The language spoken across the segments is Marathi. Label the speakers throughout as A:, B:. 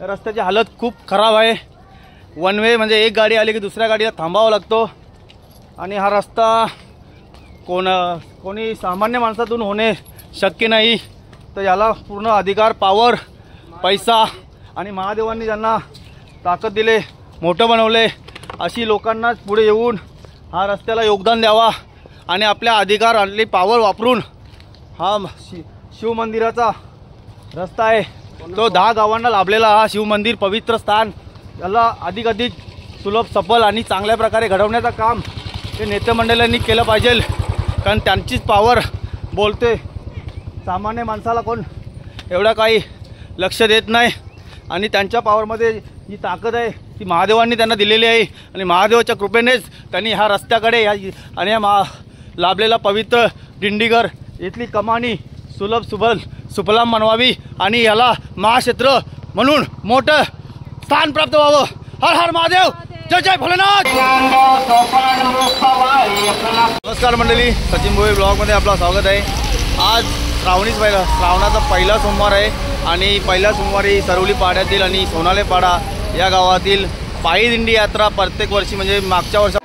A: रस्त्याची हालत खूप खराब आहे। वन वे म्हणजे एक गाडी आली की दुसऱ्या गाडीला थांबावं लागतो आणि हा रस्ता कोणी सामान्य माणसातून होणे शक्य नाही। तर याला पूर्ण अधिकार, पावर, पैसा आणि महादेवांनी ज्यांना ताकद दिले, मोठं बनवले, अशी लोकांनाच पुढे येऊन हा रस्त्याला योगदान द्यावा आणि आपल्या अधिकार आणि पावर वापरून हा शिवमंदिराचा रस्ता आहे तो 10 गावांना लाभलेला हा शिवमंदिर पवित्र स्थान याला अधिकाधिक सुलभ, सफल आणि चांगल्या प्रकारे घडवण्याचं काम हे नेते मंडळांनी केलं पाहिजे। कारण त्यांचीच पावर बोलते, सामान्य माणसाला कोण एवढा काही लक्ष देत नाही आणि त्यांच्या पावरमध्ये जी ताकद आहे ती महादेवांनी त्यांना दिलेली आहे आणि महादेवाच्या कृपेनेच त्यांनी ह्या रस्त्याकडे आणि या लाभलेला पवित्र दिंडीगर इथली कमानी सुलभ सुफलाम बनवावी आणि याला महाक्षेत्र म्हणून मोठं स्थान प्राप्त व्हावं। हर हर महादेव, जय जय भोलेनाथ। नमस्कार मंडळी, सचिन भोई ब्लॉगमध्ये आपलं स्वागत आहे। आज श्रावणाचा पहिला सोमवार आहे आणि पहिल्या सोमवारी सरवली पाड्यातील आणि सोनाले पाडा या गावातील पायी दिंडी यात्रा प्रत्येक वर्षी म्हणजे मागच्या वर्षी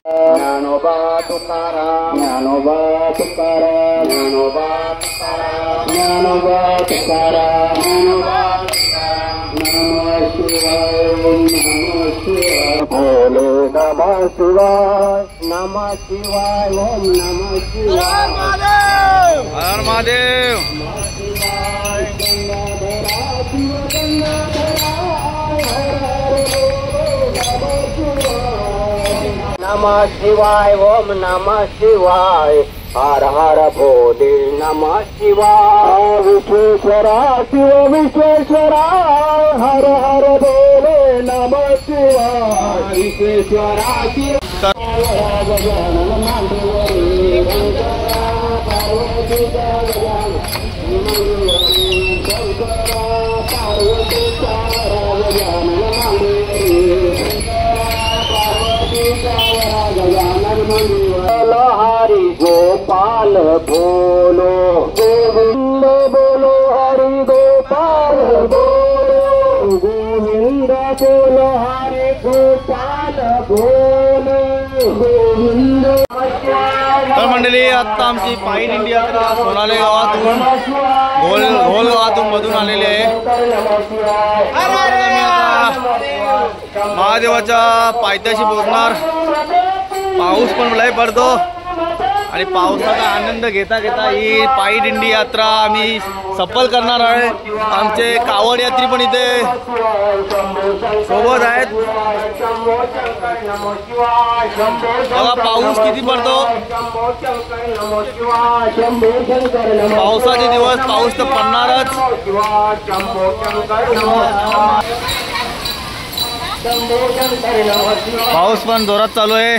B: ज्ञानोबा तुकाराम, ज्ञानोबा तुकाराम, ज्ञानोबा तुकाराम, ज्ञानोबा तुकाराम, ज्ञानोबा तुकाराम। नमः शिवाय, नमः शिवाय, भोले नमः शिवाय, नमः शिवाय, ओम नमः शिवाय,
A: हर महादेव।
B: नमः शिवाय, ओम नमः शिवाय, हर हर भोले नमः शिवाय, विश्वेश्वरा शिव विश्वेश्वरा, हर हर भोले नमः शिवाय, विश्वेश्वरा शिव। हरि गोपाल बोलो, गोविंद बोलो, हरि गोपाल बोलो, गोविंद बोलो, हरि गोपाल बोलो, गोविंद।
A: तर मंडळी, आता आमची पायी दिंडी यात्रा सोनाले गावातून घोल गावातून मधून आलेली आहे। महादेवाच्या पायथ्याशी पोहोचणार। पाऊस पण लय पडतो आणि पावसाचा आनंद घेता ही पायी दिंडी यात्रा आम्ही सफल करणार आहे। आमचे कावड यात्री पण इथे सोबत आहेत। बघा पाऊस किती पडतो, पावसाचे दिवस, पाऊस तर पडणारच। पाऊस पण जोरात चालू आहे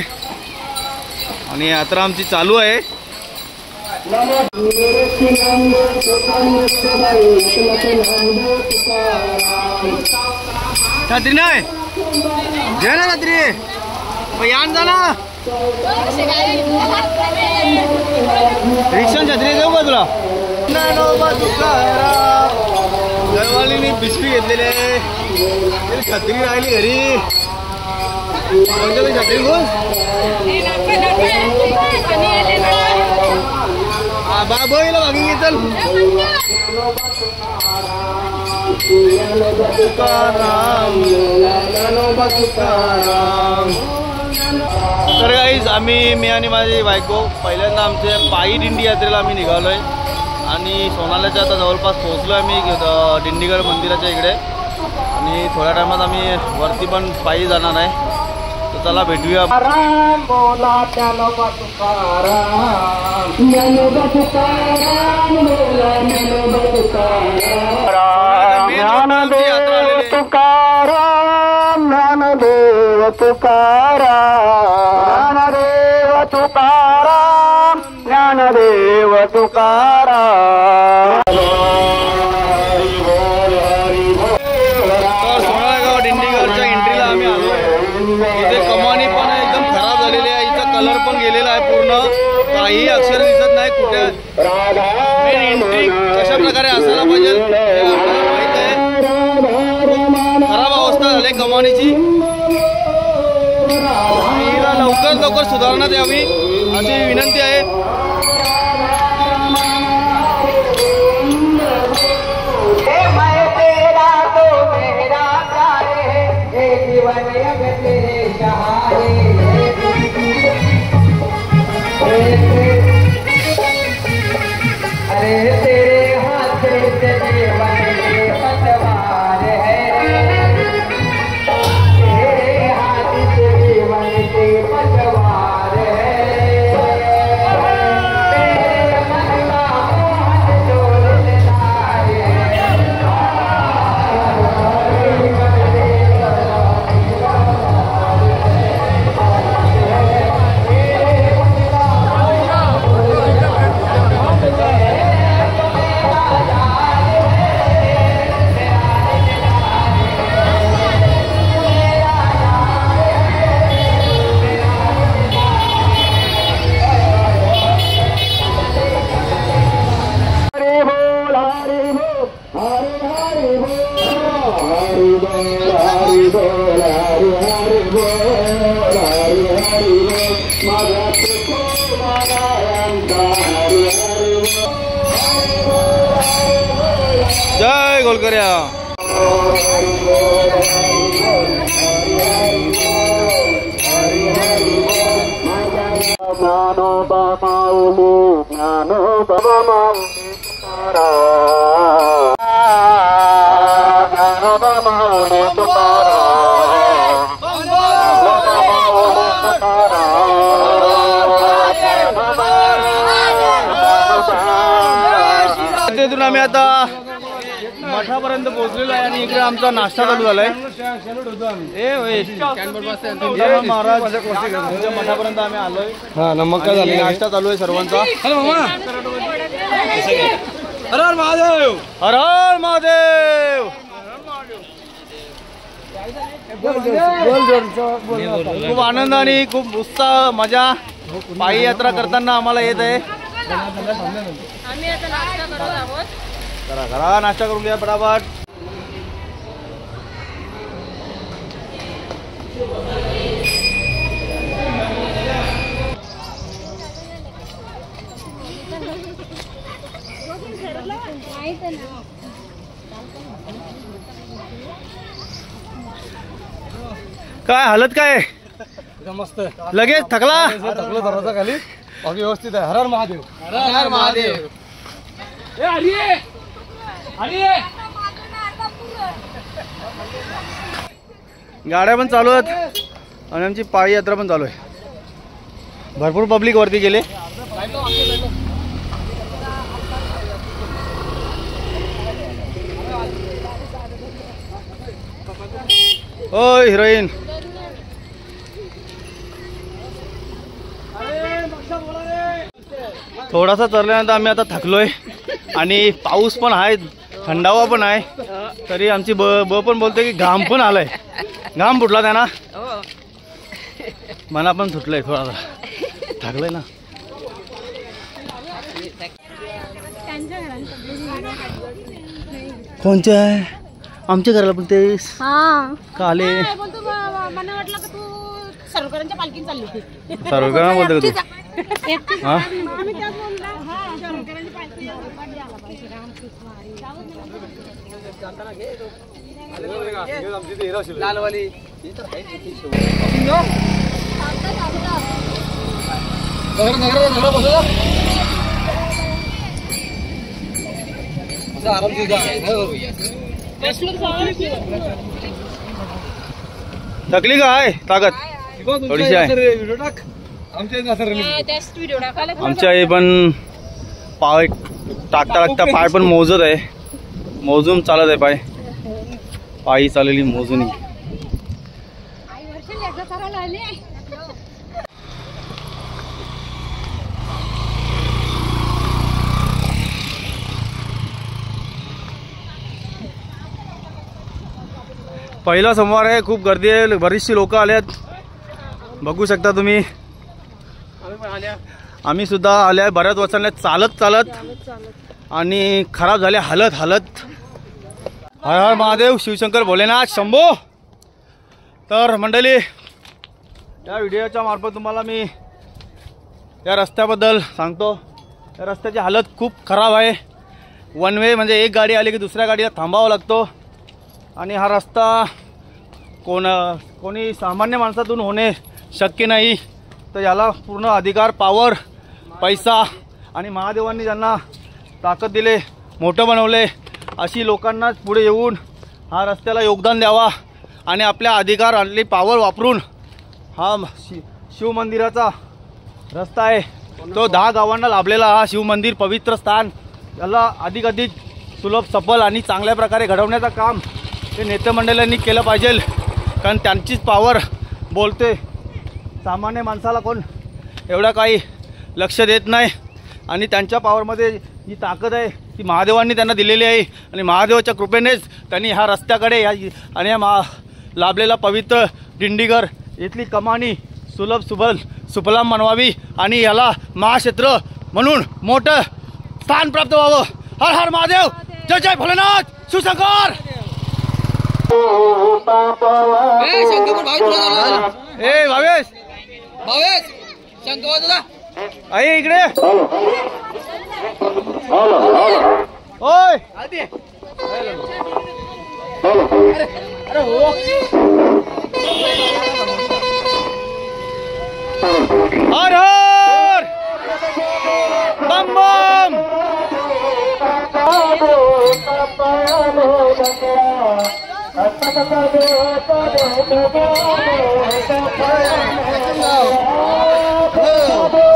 A: आणि यात्रा आमची चालू आहे। छत्री नाही घे ना, छत्री यान जा ना, रिक्षा छत्री देऊ का तुला? घरवालीने बिस्की घेतलेली आहे, छत्री राहिली घरी, छत्री घेऊन बाबोईला मागे चल। तर गाईज मी आणि माझी बायको पहिल्यांदा आमच्या पायी दिंडी यात्रेला आम्ही निघालोय आणि सोनाल्याच्या आता जवळपास पोहोचलो आम्ही दिंडीगड मंदिराच्या इकडे आणि थोड्या टायमात आम्ही वरती पण पायी जाणार आहे। तर चला भेटूया।
B: राम बोला ज्ञानोबा तुकाराम, ज्ञानोबा तुकाराम, बोला ज्ञानोबा तुकाराम, ज्ञानदेव तुकाराम, तुकाराम ज्ञानदेव तुकाराम ज्ञानदेव तुकाराम.
A: तर सोनाळगाव दिंडीगडच्या एंट्रीला आम्ही आलो. इथे कमानी पण एकदम खराब झालेली आहे. इथं कलर पण गेलेला आहे पूर्ण. काही अक्षर दिसत नाही कुठे. मेन एंट्री कशा प्रकारे असायला पाहिजे हे आपल्याला माहित आहे. खराब अवस्था झाली कमानीची. हिला लवकर सुधारणा द्यावी अशी विनंती आहे. जय गोलकर्या.
B: ज्ञानोबा माऊली ज्ञानोबा माऊली तुकाराम ज्ञानोबा माऊली तुकाराम
A: तिथून आम्ही आता मठापर्यंत पोहोचलेलो आहे आणि इकडे आमचा नाश्ता चालू झालाय. महाराज तुमच्या मठापर्यंत आम्ही आलोय. नाश्ता चालू आहे सर्वांचा. हर हर महादेव. हर हर महादेव. खूप आनंद आणि खूप उत्साह मजा पायी यात्रा करताना आम्हाला येत आहे.
C: आम्ही आता नाश्ता करत आहोत.
A: करा नाश्ता करून घ्या फटाफट. काय हालत काय
D: मस्त
A: लगेच थकला.
D: थकलो दरवाजा खाली बाकी व्यवस्थित आहे. हर हर महादेव.
C: हर हर महादेव.
A: गाड्या पण चालू आहेत आणि आमची पायी यात्रा पण चालू आहे. भरपूर पब्लिक वरती गेले. ओ हिरोईन. थोडासा चरल्यानंतर आम्ही आता थकलोय आणि पाऊस पण आहे, थंडावा पण आहे. तरी आमची ब पण बोलते की घाम पण आलाय. घाम फुटला त्यांना. मना पण सुटलंय थोडासा. थकलंय ना. कोणत्या आहे? आमच्या घराला पण तेच का आले?
C: मला वाटलं का तू सर्वकरांच्या पालखीत चालली होती.
A: सर्वकरांना बोलते का तू? हा थकली का आहे ताकद थोडीशी आहे. आमच्या आई पण पाय टाकता टाकता पाय पण मोजत आहे. मोजून चालत आहे पाय. पायी चाललेली मोजून.
C: मारायला आले.
A: पहिला सोमवार आहे, खूप गर्दी आहे, बरीचशी लोक आल्यात, बघू शकता तुम्ही. आम्ही सुद्धा आल्या बऱ्याच वर्षांना चालत आणि खराब झाले हालत. हर हर महादेव, शिवशंकर भोलेनाथ शंभो. तर मंडळी, या व्हिडिओच्या मार्फत तुम्हाला मी या रस्त्याबद्दल सांगतो. या रस्त्याची हालत खूप खराब आहे. वन वे म्हणजे एक गाडी आली की दुसऱ्या गाडीला थांबावं लागतो. आणि हा रस्ता कोणी सामान्य माणसातून होणे शक्य नाही. तर याला पूर्ण अधिकार, पावर, पैसा आणि महादेवांनी ज्यांना ताकद दिले, मोठं बनवले, अशी लोकांना पुढे येऊन हा रस्त्याला योगदान द्यावा आणि आपल्या अधिकार आणि पावर वापरून हा शिवमंदिराचा रस्ता आहे तो 10 गावांना लाभलेला हा शिवमंदिर पवित्र स्थान याला अधिक सुलभ, सफल आणि चांगल्या प्रकारे घडवण्याचं काम हे नेते मंडळांनी केलं पाहिजे. कारण त्यांचीच पावर बोलते. सामान्य माणसाला कोण एवढा काही लक्ष देत नाही. आणि त्यांच्या पावरमध्ये जी ताकद आहे ती महादेवांनी त्यांना दिलेली आहे. आणि महादेवाच्या कृपेनेच त्यांनी ह्या रस्त्याकडे आणि या लाभलेला पवित्र दिंडीगर इथली कमानी सुफलाम बनवावी आणि याला महाक्षेत्र म्हणून मोठं स्थान प्राप्त व्हावं. हर हर महादेव, जय जय भोलेनाथ, शिवशंकर. ए भावेश शंकर आई इकडे. ओय अरे हो. हर हर बम बम.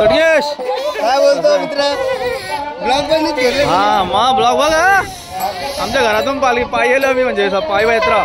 A: तडगेश
D: काय बोलतो मित्र? ब्लॉग पण नाही केले.
A: हा मग ब्लॉग बघा. आमच्या घरातून पाहिलं आम्ही, म्हणजे पायी यात्रा.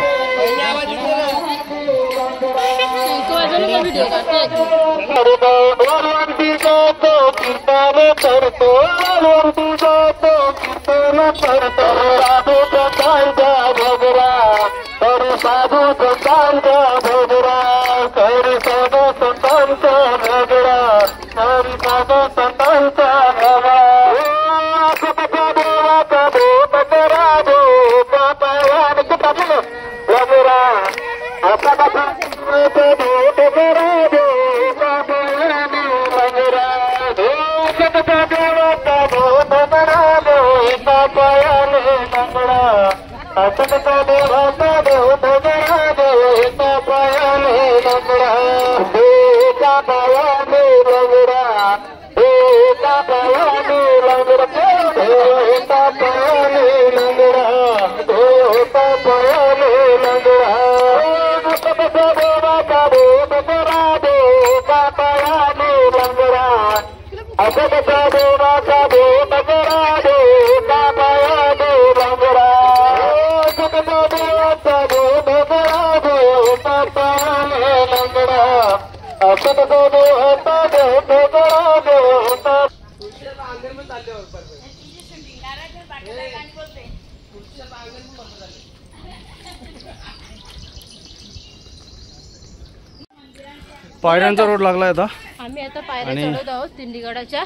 A: पायऱ्यांचा रोड लागलाय आता.
C: आम्ही आता पायऱ्या चढत आहोत दिंडीगडाच्या.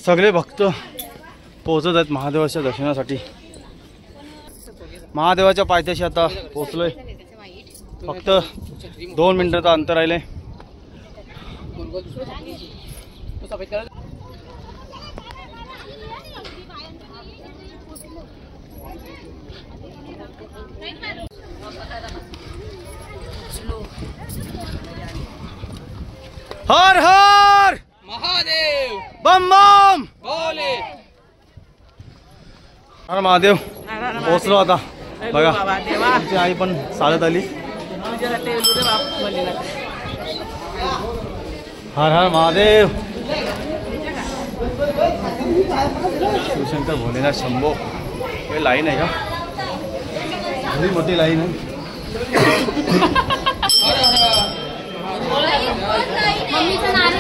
A: सगळे भक्त पोहोचत आहेत महादेवाच्या दर्शनासाठी. महादेवाच्या पायथ्याशी आता पोहोचलोय. फक्त 2 मिनिटाचं अंतर राहिले. हर हर
D: महादेव,
A: बम बम
D: भोले.
A: हर महादेव. पोहोचलो आता. बघा तुमची आई पण चालत आली. हर हर महादेव, शिवशंकर भोलेनाथ शंभो. हे लाईन आहे का? एवढी मोठी लाईन आहे.
C: मम्मीचं नारळ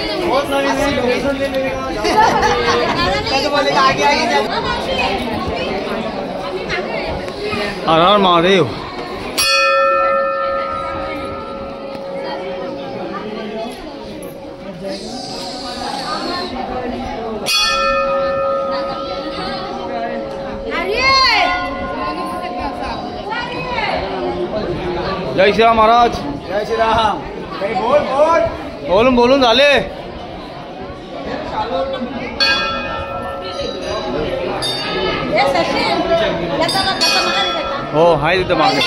A: हर हर महादेव. जय श्रीराम महाराज.
D: जय श्रीराम. काही बोल बोल.
A: बोलून बोलून झाले. हो आहे तिथं मागे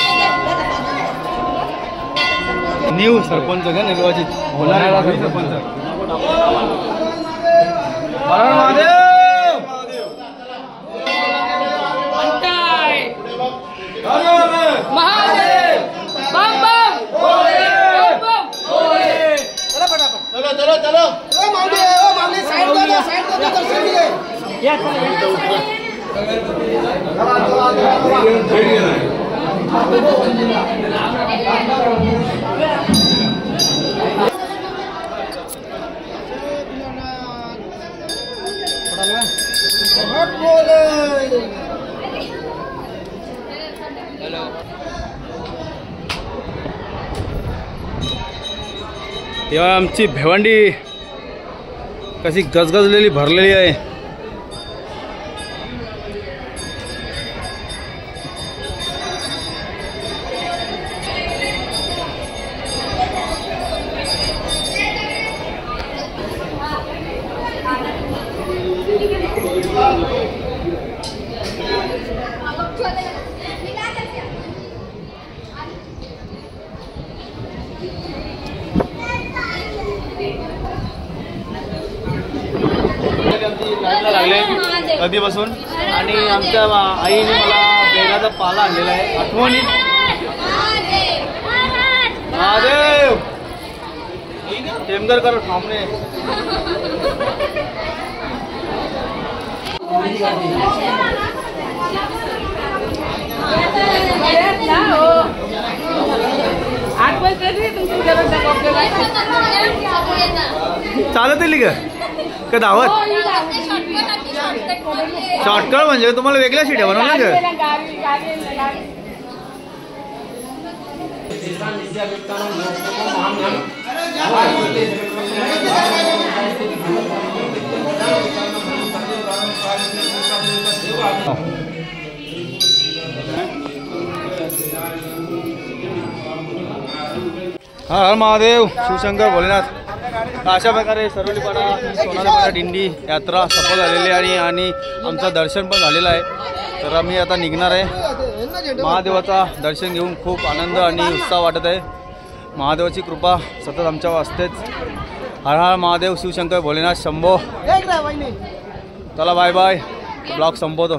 A: न्यू सरपंच का निर्वाचित होणारा सरपंच. हर हर महादेव.
D: चलो चलो. माऊली माऊली साइड दो दर्शन घे.
A: तेव्हा आमची भिवंडी कशी गजगजलेली भरलेली आहे. लागले कधीपासून आणि आमच्या आईने मला बेलाचा पाला आणलेला आहे. आठवणी महादेव टेमगरकर सामने. चालत येईल का धावत. शॉर्टकट म्हणजे तुम्हाला वेगळ्या सीट्या बनवल्या का. हर महादेव. शिवशंकर भोलेनाथ. अशा प्रकारे सरवलीपाडा सोनालीपाडा दिंडी यात्रा सफल झालेली आहे आणि आमचं दर्शन पण झालेलं आहे. तर आम्ही आता निघणार आहे. महादेवाचा दर्शन घेऊन खूप आनंद आणि उत्साह वाटत आहे. महादेवाची कृपा सतत आमच्यावर असतेच. हर हर महादेव. शिवशंकर भोलेनाथ शंभो. चला बाय बाय. ब्लॉग संपवतो.